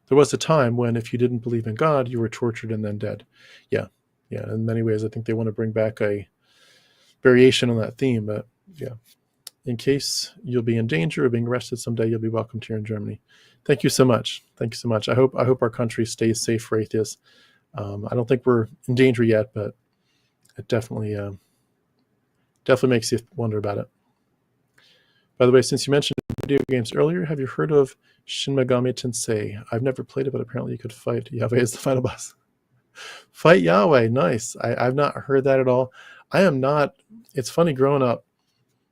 There was a time when if you didn't believe in God, you were tortured and then dead. Yeah. In many ways, I think they want to bring back a variation on that theme, but yeah. In case you'll be in danger of being arrested someday, you'll be welcomed here in Germany. Thank you so much. Thank you so much. I hope our country stays safe for atheists. I don't think we're in danger yet, but it definitely makes you wonder about it. By the way, since you mentioned video games earlier, have you heard of Shin Megami Tensei? I've never played it, but apparently you could fight Yahweh as the final boss. Fight Yahweh, nice. I've not heard that at all. I am not. It's funny, growing up,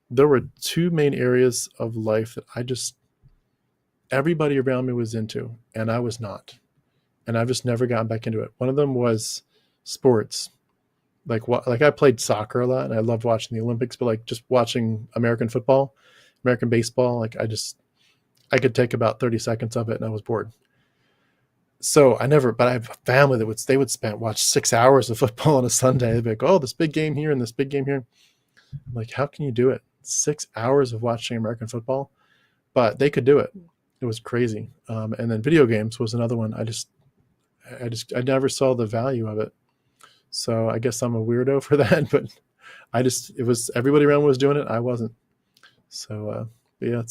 there were two main areas of life that everybody around me was into, and I was not. And I've just never gotten back into it. One of them was sports. Like I played soccer a lot and I loved watching the Olympics, but like just watching American football, American baseball, like I could take about 30 seconds of it and I was bored. So but I have a family they would watch 6 hours of football on a Sunday. They'd be like, oh, this big game here and this big game here. I'm like, how can you do it? 6 hours of watching American football, but they could do it. It was crazy. And then video games was another one. I never saw the value of it. So I guess I'm a weirdo for that, but it was everybody around was doing it. I wasn't. So, but yeah,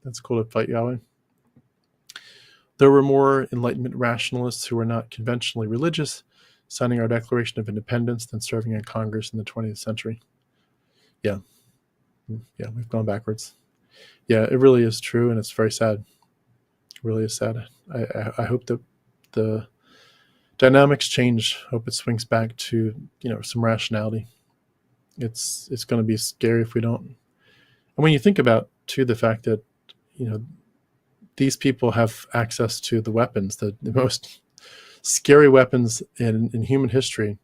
that's cool to fight Yahweh. There were more Enlightenment rationalists who were not conventionally religious, signing our Declaration of Independence than serving in Congress in the 20th century. Yeah, we've gone backwards. Yeah, it really is true, and it's very sad. It really is sad. I hope that the dynamics change. Hope it swings back to some rationality. It's going to be scary if we don't. And when you think about too the fact that these people have access to the weapons, the most scary weapons in human history,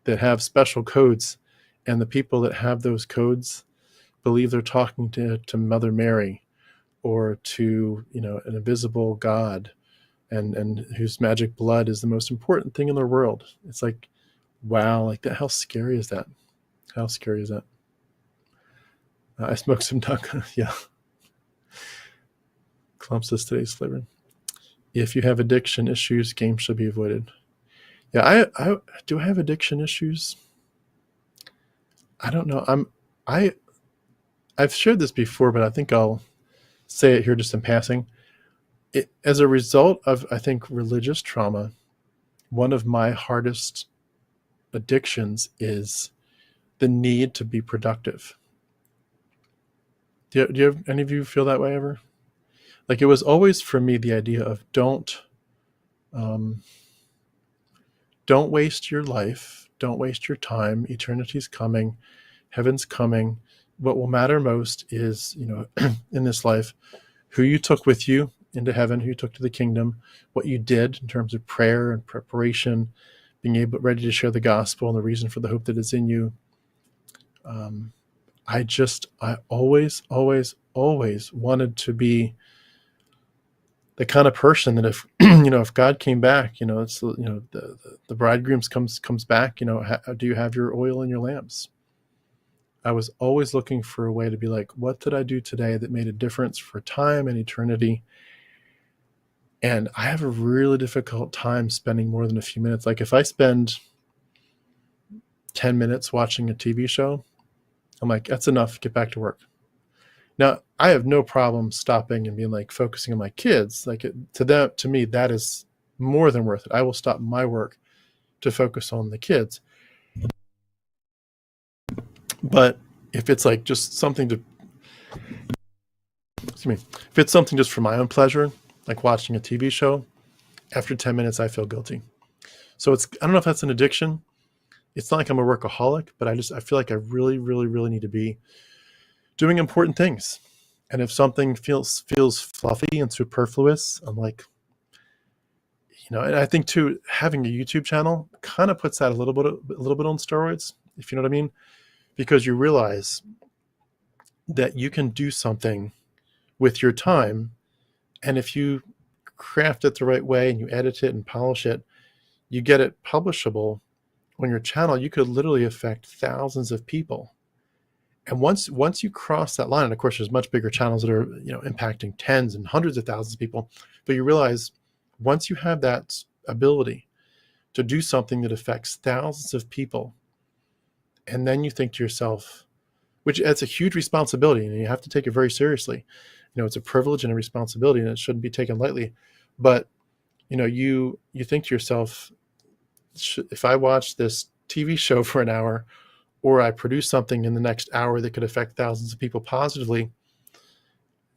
that have special codes, and the people that have those codes believe they're talking to Mother Mary or to an invisible God, and whose magic blood is the most important thing in the world. It's like, wow, like that. How scary is that? How scary is that? I smoked some duck. Yeah. Clumps is today's flavor. If you have addiction issues, games should be avoided. Yeah, I do I have addiction issues? I don't know. I've shared this before, but I think I'll say it here just in passing. As a result of, I think, religious trauma, one of my hardest addictions is the need to be productive. Do you have, any of you feel that way ever? Like, it was always for me the idea of don't waste your life, don't waste your time. Eternity's coming, heaven's coming. What will matter most is, in this life, who you took with you into heaven, who you took to the kingdom, what you did in terms of prayer and preparation, being ready to share the gospel and the reason for the hope that is in you. I always wanted to be the kind of person that if if God came back, it's the bridegroom comes back, do you have your oil in your lamps? I was always looking for a way to be like, what did I do today that made a difference for time and eternity? And I have a really difficult time spending more than a few minutes. Like, if I spend 10 minutes watching a TV show, I'm like, that's enough, get back to work. Now, I have no problem stopping and being like focusing on my kids. Like, to me, that is more than worth it. I will stop my work to focus on the kids. But if it's like just something if it's something just for my own pleasure, like watching a TV show, after 10 minutes, I feel guilty. So I don't know if that's an addiction. It's not like I'm a workaholic, but I feel like I really, really, really need to be doing important things. And if something feels fluffy and superfluous, I'm like, and I think too, having a YouTube channel kind of puts that a little bit on steroids, if you know what I mean, because you realize that you can do something with your time, and if you craft it the right way and you edit it and polish it, you get it publishable on your channel. You could literally affect thousands of people. And once you cross that line, and of course there's much bigger channels that are impacting tens and hundreds of thousands of people, but you realize once you have that ability to do something that affects thousands of people, and then you think to yourself, which that's a huge responsibility, and you have to take it very seriously. It's a privilege and a responsibility, and it shouldn't be taken lightly. But you think to yourself, if I watch this TV show for an hour, or I produce something in the next hour that could affect thousands of people positively,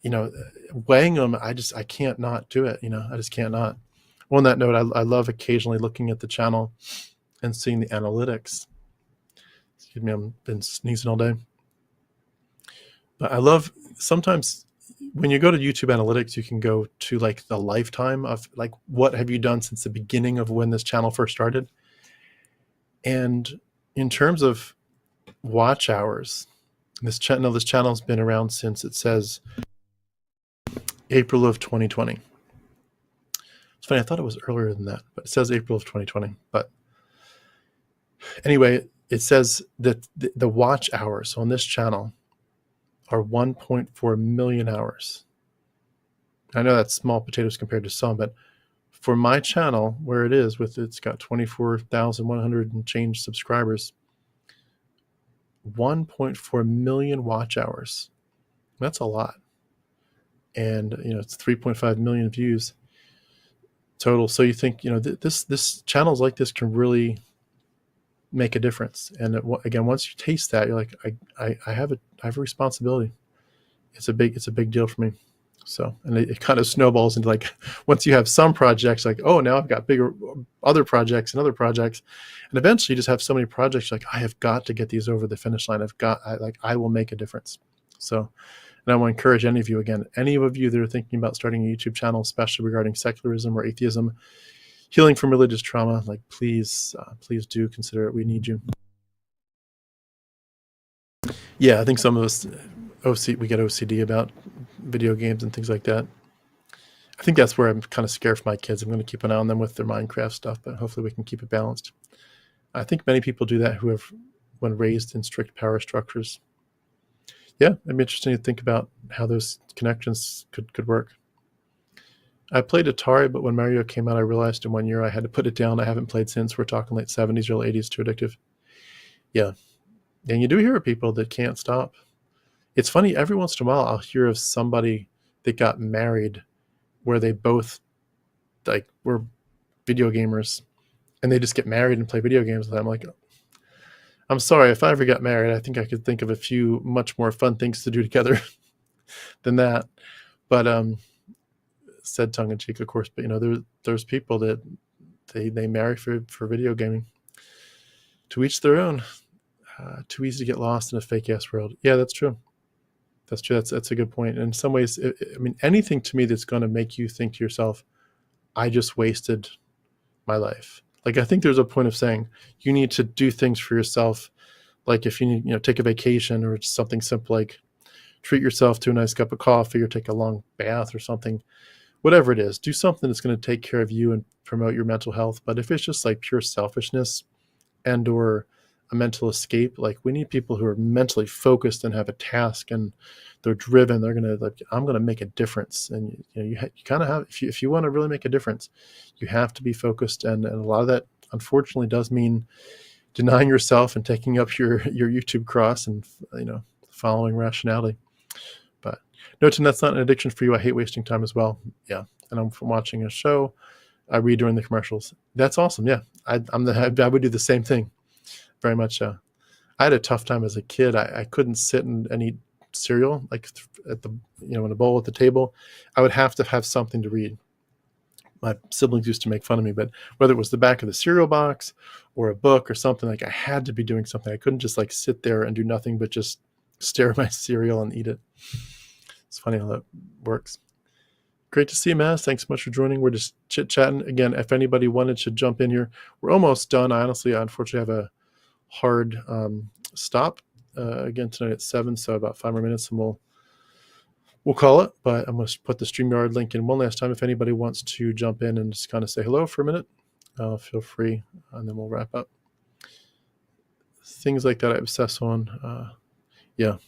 weighing them, I can't not do it. I just can't not. On that note, I love occasionally looking at the channel and seeing the analytics. Excuse me, I've been sneezing all day. But I love sometimes when you go to YouTube analytics, you can go to like the lifetime of like, what have you done since the beginning of when this channel first started? And in terms of watch hours, this channel's been around since, it says, April of 2020. It's funny, I thought it was earlier than that, but it says April of 2020. But anyway, it says that the watch hours on this channel are 1.4 million hours. I know that's small potatoes compared to some, but for my channel, where it is, with it's got 24,100 and change subscribers, 1.4 million watch hours. That's a lot. And it's 3.5 million views total. So you think this channels like this can really make a difference. And again, once you taste that, you're like, I have a responsibility. It's a big deal for me. So, and it kind of snowballs into like, once you have some projects, like, oh, now I've got bigger other projects and other projects, and eventually you just have so many projects, like, I have got to get these over the finish line. I will make a difference. So, and I want to encourage any of you, again, any of you that are thinking about starting a YouTube channel, especially regarding secularism or atheism, healing from religious trauma, like, please do consider it. We need you. Yeah, I think some of us we get OCD about video games and things like that. I think that's where I'm kind of scared for my kids. I'm going to keep an eye on them with their Minecraft stuff, but hopefully we can keep it balanced. I think many people do that who have when raised in strict power structures. Yeah, it'd be interesting to think about how those connections could work. I played Atari, but when Mario came out, I realized in 1 year I had to put it down. I haven't played since. We're talking late 70s, early 80s, too addictive. Yeah. And you do hear of people that can't stop. It's funny, every once in a while I'll hear of somebody that got married where they both like were video gamers, and they just get married and play video games. And I'm like, I'm sorry, if I ever got married, I think I could think of a few much more fun things to do together than that. But said tongue in cheek, of course. But there's people that they marry for video gaming. To each their own. Too easy to get lost in a fake ass world. Yeah, that's true. That's true. That's a good point. In some ways, I mean, anything to me that's going to make you think to yourself, I just wasted my life. Like, I think there's a point of saying you need to do things for yourself. Like if you need, take a vacation or something simple, like treat yourself to a nice cup of coffee or take a long bath or something, whatever it is, do something that's going to take care of you and promote your mental health. But if it's just like pure selfishness and or a mental escape, like we need people who are mentally focused and have a task and they're driven. They're going to like, I'm going to make a difference. And you kind of have, if you want to really make a difference, you have to be focused. And a lot of that unfortunately does mean denying yourself and taking up your YouTube cross and, following rationality. But no, Tim, that's not an addiction for you. I hate wasting time as well. Yeah. And I'm watching a show. I read during the commercials. That's awesome. Yeah. I would do the same thing. Very much. I had a tough time as a kid. I couldn't sit and eat cereal like at the in a bowl at the table. I would have to have something to read. My siblings used to make fun of me, but whether it was the back of the cereal box or a book or something, like I had to be doing something. I couldn't just like sit there and do nothing but just stare at my cereal and eat it. It's funny how that works. Great to see you, Maz. Thanks so much for joining. We're just chit-chatting. Again, if anybody wanted to jump in here, we're almost done. I unfortunately have a hard stop again tonight at 7, so about 5 more minutes and we'll call it. But I'm going to put the StreamYard link in one last time. If anybody wants to jump in and just kind of say hello for a minute, feel free, and then we'll wrap up. Things like that I obsess on. Yeah.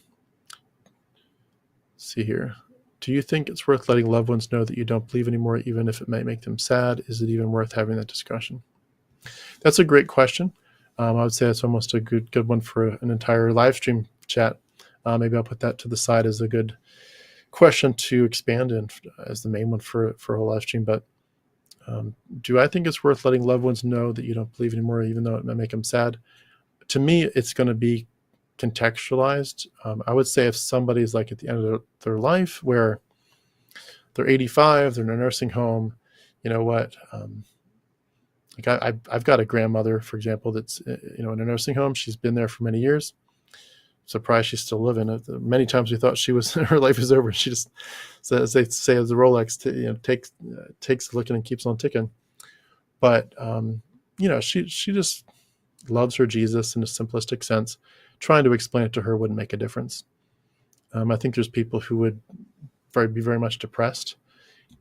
Let's see here. Do you think it's worth letting loved ones know that you don't believe anymore, even if it might make them sad? Is it even worth having that discussion? That's a great question. I would say it's almost a good one for an entire live stream chat. Maybe I'll put that to the side as a good question to expand in as the main one for a whole live stream. But do I think it's worth letting loved ones know that you don't believe anymore, even though it might make them sad? To me, it's going to be contextualized. I would say if somebody's like at the end of their life where they're 85, they're in a nursing home, you know what? Like I've got a grandmother, for example, that's in a nursing home. She's been there for many years. Surprised she's still living. Many times we thought she was her life is over. She just, as they say, as the Rolex, takes a licking and keeps on ticking. But she just loves her Jesus in a simplistic sense. Trying to explain it to her wouldn't make a difference. I think there's people who would be very much depressed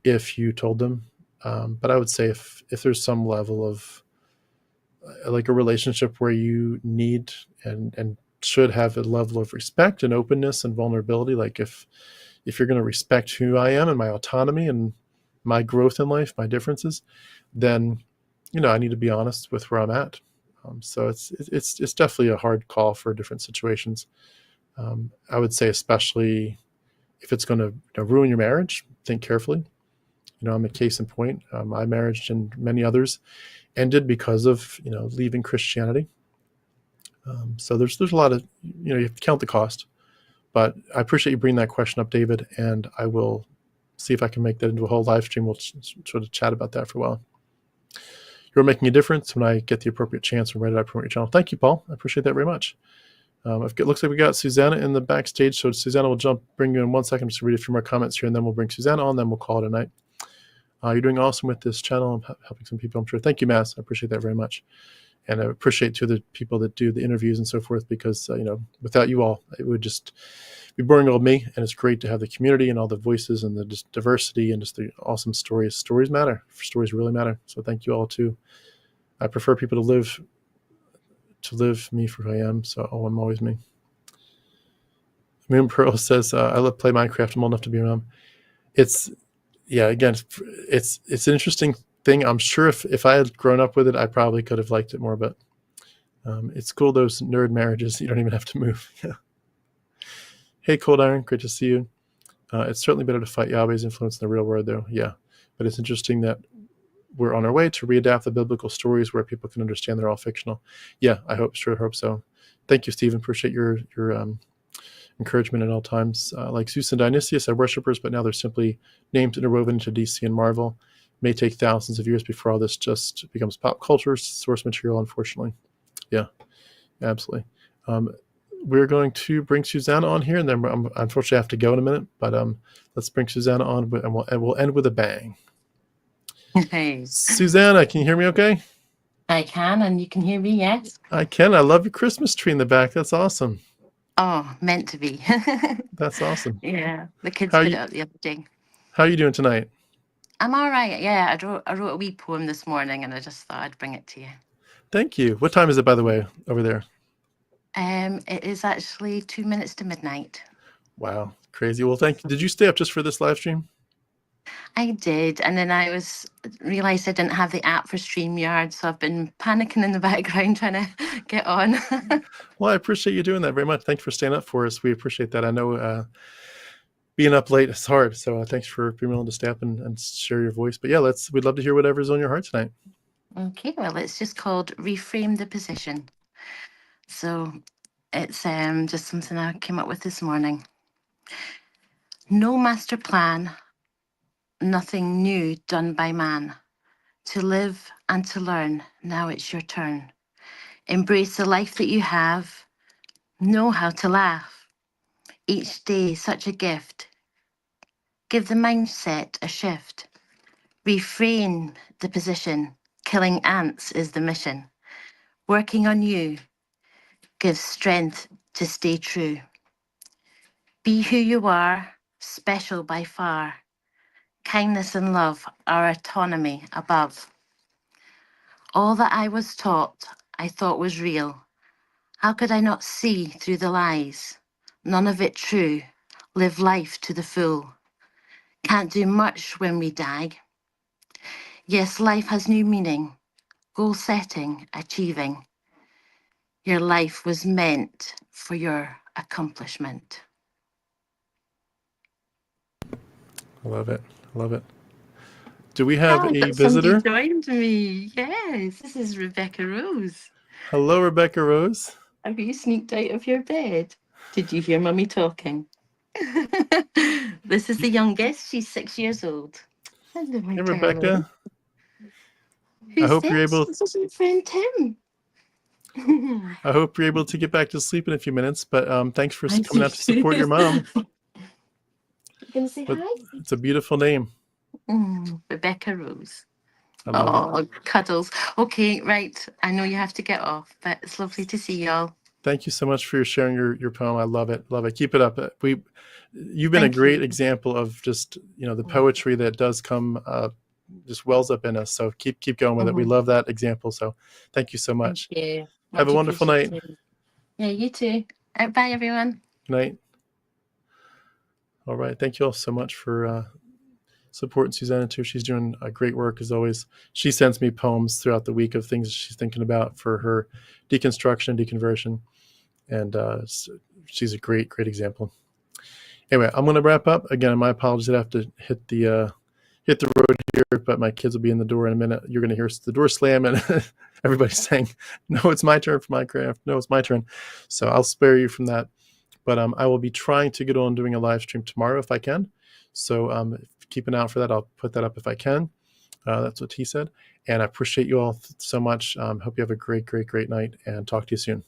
if you told them. But I would say if there's some level of like a relationship where you need and should have a level of respect and openness and vulnerability, like if you're going to respect who I am and my autonomy and my growth in life, my differences, then I need to be honest with where I'm at. So it's definitely a hard call for different situations. I would say, especially if it's going to ruin your marriage, think carefully. I'm a case in point. My marriage and many others ended because of leaving Christianity. So there's a lot of you have to count the cost. But I appreciate you bringing that question up, David, and I will see if I can make that into a whole live stream. We'll sort of chat about that for a while. You're making a difference. When I get the appropriate chance and ready to promote your channel. Thank you, Paul. I appreciate that very much. It looks like we got Susanna in the backstage, so Susanna will bring you in 1 second just to read a few more comments here, and then we'll bring Susanna on, then we'll call it a night. You're doing awesome with this channel and helping some people, I'm sure. Thank you, Mass. I appreciate that very much. And I appreciate, too, the people that do the interviews and so forth, because, without you all, it would just be boring old me. And it's great to have the community and all the voices and the just diversity and just the awesome stories. Stories matter. Stories really matter. So thank you all, too. I prefer people to live me for who I am. So, I'm always me. Moon Pearl says, I love play Minecraft. I'm old enough to be around. It's an interesting thing. I'm sure if I had grown up with it, I probably could have liked it more, but it's cool, those nerd marriages. You don't even have to move. Yeah. Hey, Cold Iron, great to see you. It's certainly better to fight Yahweh's influence in the real world, though. Yeah, but it's interesting that we're on our way to readapt the biblical stories where people can understand they're all fictional. Yeah, I hope so. Thank you, Stephen. Appreciate your encouragement at all times. Like Zeus and Dionysius are worshippers, but now they're simply names interwoven into DC and Marvel. May take thousands of years before all this just becomes pop culture source material, unfortunately. Yeah, absolutely. We're going to bring Susanna on here, and then unfortunately I have to go in a minute, but let's bring Susanna on, and we'll end with a bang. Hey. Susanna, can you hear me okay? I can, and you can hear me, yes? I can. I love your Christmas tree in the back. That's awesome. Oh, meant to be. That's awesome. Yeah, the kids put it up the other day. How are you doing tonight? I'm all right. Yeah, I wrote a wee poem this morning, and I just thought I'd bring it to you. Thank you. What time is it, by the way, over there? It is actually 2 minutes to midnight. Wow, crazy. Well, thank you. Did you stay up just for this live stream? I did, and then I realized I didn't have the app for StreamYard, so I've been panicking in the background trying to get on. Well, I appreciate you doing that very much. Thanks for staying up for us. We appreciate that. I know being up late is hard, so thanks for being willing to stay up and share your voice. But yeah, we'd love to hear whatever's on your heart tonight. Okay, well, it's just called Reframe the Position. So it's just something I came up with this morning. No master plan, nothing new done by man. To live and to learn, now it's your turn. Embrace the life that you have. Know how to laugh. Each day such a gift. Give the mindset a shift. Reframe the position. Killing ants is the mission. Working on you gives strength to stay true. Be who you are, special by far. Kindness and love are autonomy above. All that I was taught, I thought was real. How could I not see through the lies? None of it true. Live life to the full. Can't do much when we die. Yes, life has new meaning. Goal setting, achieving. Your life was meant for your accomplishment. I love it. Love it. Do we have a visitor? Somebody joined me. Yes, this is Rebecca Rose. Hello, Rebecca Rose. Have you sneaked out of your bed? Did you hear Mummy talking? This is the youngest. She's 6 years old. Hello, hey, Rebecca. I Who's hope you're this? able. This is my friend Tim. I hope you're able to get back to sleep in a few minutes. But thanks for I coming do out to support your mom. You gonna say But hi? it's a beautiful name. Rebecca Rose. I love it. Oh, cuddles. Okay, right. I know you have to get off, but it's lovely to see y'all. Thank you so much for sharing your poem. I love it. Love it. Keep it up. You've been a Thank great you. example of just, the poetry that does come, just wells up in us. So keep going with it. We love that example. So thank you so much. Thank you. Have a Much wonderful night. appreciated. Yeah, you too. Bye, everyone. Good night. All right. Thank you all so much for supporting Susanna too. She's doing great work as always. She sends me poems throughout the week of things she's thinking about for her deconstruction, deconversion. And she's a great example. Anyway, I'm going to wrap up. Again, my apologies. I have to hit the road here, but my kids will be in the door in a minute. You're going to hear the door slam and everybody's saying, no, it's my turn for Minecraft. No, it's my turn. So I'll spare you from that. But I will be trying to get on doing a live stream tomorrow if I can. So keep an eye out for that. I'll put that up if I can. That's what he said. And I appreciate you all so much. Hope you have a great night and talk to you soon.